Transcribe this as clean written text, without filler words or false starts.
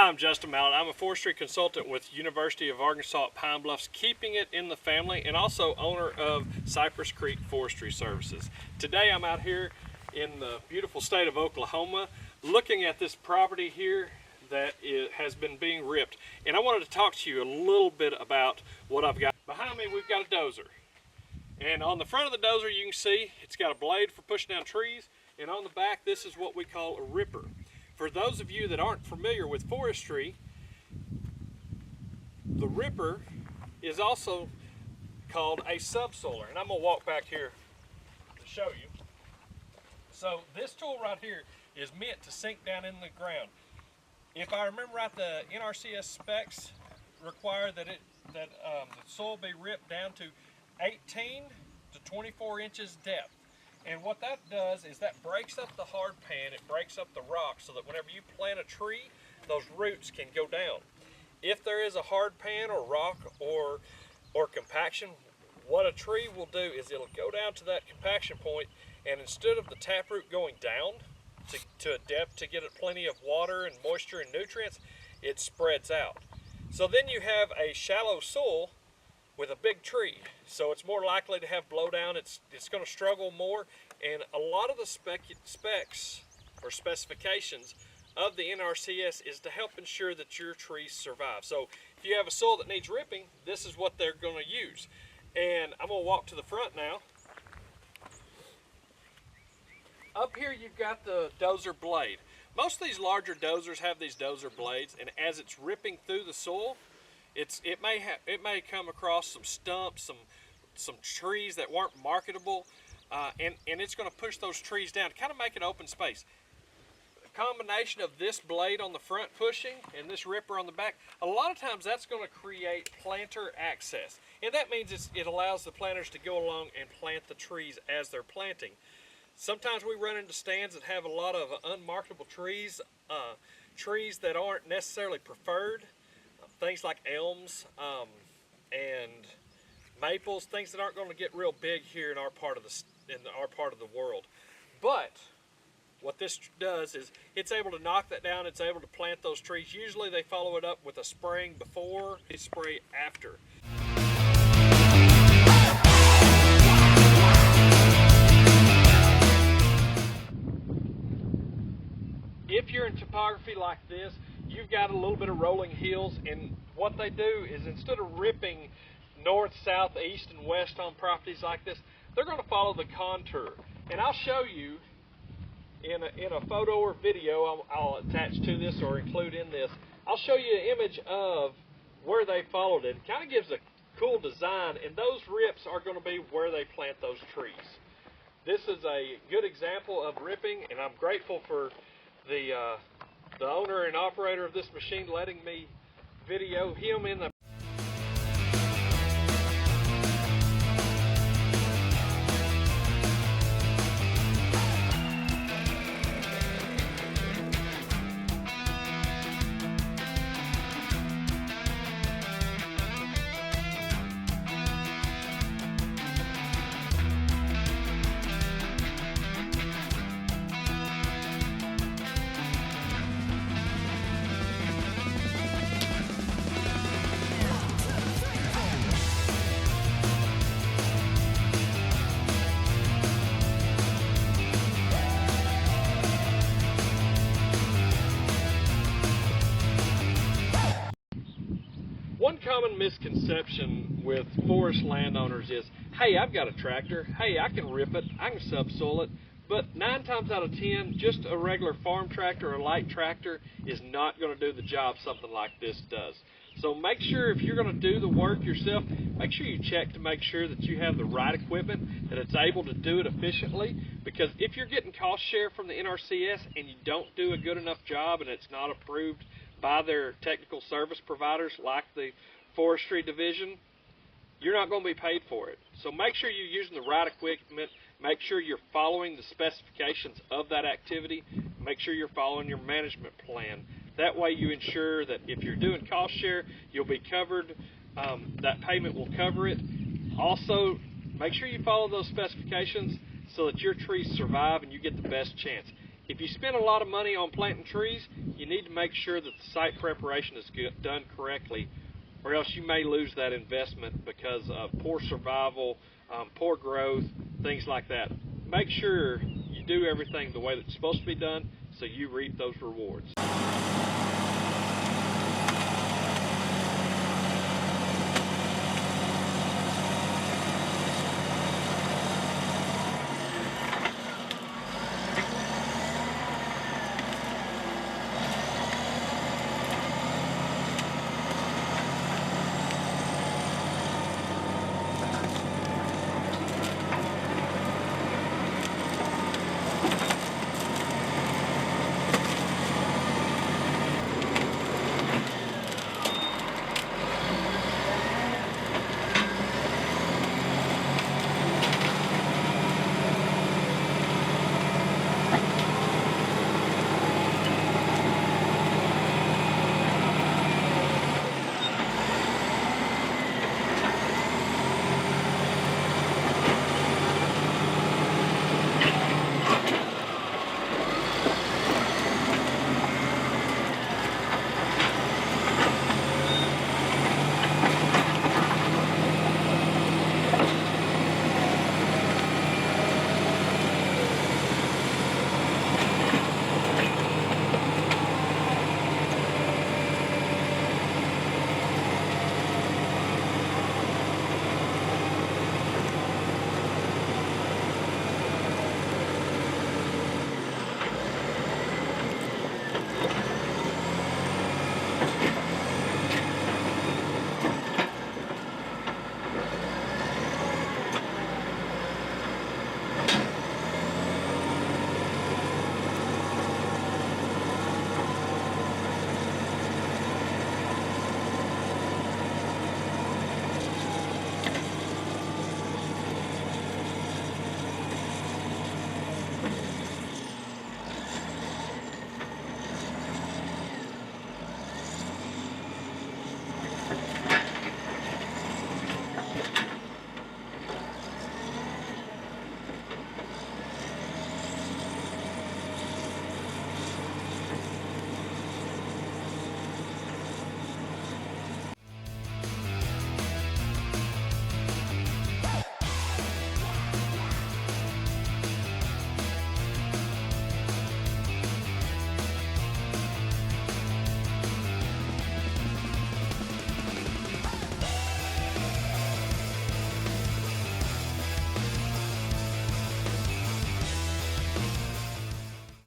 Hi, I'm Justin Mallett. I'm a forestry consultant with University of Arkansas at Pine Bluffs, keeping it in the family, and also owner of Cypress Creek Forestry Services. Today I'm out here in the beautiful state of Oklahoma looking at this property here that has been being ripped. And I wanted to talk to you a little bit about what I've got. Behind me we've got a dozer. And on the front of the dozer you can see it's got a blade for pushing down trees, and on the back this is what we call a ripper. For those of you that aren't familiar with forestry, the ripper is also called a subsoiler. And I'm going to walk back here to show you. So this tool right here is meant to sink down in the ground. If I remember right, the NRCS specs require that the soil be ripped down to 18 to 24 inches depth. And what that does is that breaks up the hard pan, it breaks up the rock so that whenever you plant a tree, those roots can go down. If there is a hard pan or rock or compaction, what a tree will do is it'll go down to that compaction point, and instead of the taproot going down to a depth to get it plenty of water and moisture and nutrients, it spreads out. So then you have a shallow soil with a big tree, so it's more likely to have blowdown. It's going to struggle more, and a lot of the specs or specifications of the NRCS is to help ensure that your trees survive. So if you have a soil that needs ripping, this is what they're going to use. And I'm going to walk to the front now. Up here you've got the dozer blade. Most of these larger dozers have these dozer blades, and as it's ripping through the soil, it may come across some stumps, some trees that weren't marketable, and it's going to push those trees down, kind of make an open space. A combination of this blade on the front pushing and this ripper on the back, a lot of times that's going to create planter access, and that means it allows the planters to go along and plant the trees as they're planting. Sometimes we run into stands that have a lot of unmarketable trees, trees that aren't necessarily preferred. Things like elms and maples, things that aren't going to get real big here in our part of the world. But what this does is it's able to knock that down. It's able to plant those trees. Usually they follow it up with a spraying before, a spray after. If you're in topography like this, you've got a little bit of rolling hills, and what they do is instead of ripping north, south, east, and west on properties like this, they're going to follow the contour. And I'll show you in a photo or video I'll attach to this or include in this. I'll show you an image of where they followed it. It kind of gives a cool design, and those rips are going to be where they plant those trees. This is a good example of ripping, and I'm grateful for the owner and operator of this machine letting me video him in the One common misconception with forest landowners is, hey, I've got a tractor, hey, I can rip it, I can subsoil it, but 9 times out of 10, just a regular farm tractor or a light tractor is not going to do the job something like this does. So make sure if you're going to do the work yourself, make sure you check to make sure that you have the right equipment, that it's able to do it efficiently, because if you're getting cost share from the NRCS and you don't do a good enough job and it's not approved by their technical service providers like the forestry division, you're not going to be paid for it. So make sure you're using the right equipment, make sure you're following the specifications of that activity, make sure you're following your management plan. That way you ensure that if you're doing cost share, you'll be covered, that payment will cover it. Also, make sure you follow those specifications so that your trees survive and you get the best chance. If you spend a lot of money on planting trees, you need to make sure that the site preparation is done correctly, or else you may lose that investment because of poor survival, poor growth, things like that. Make sure you do everything the way that it's supposed to be done so you reap those rewards.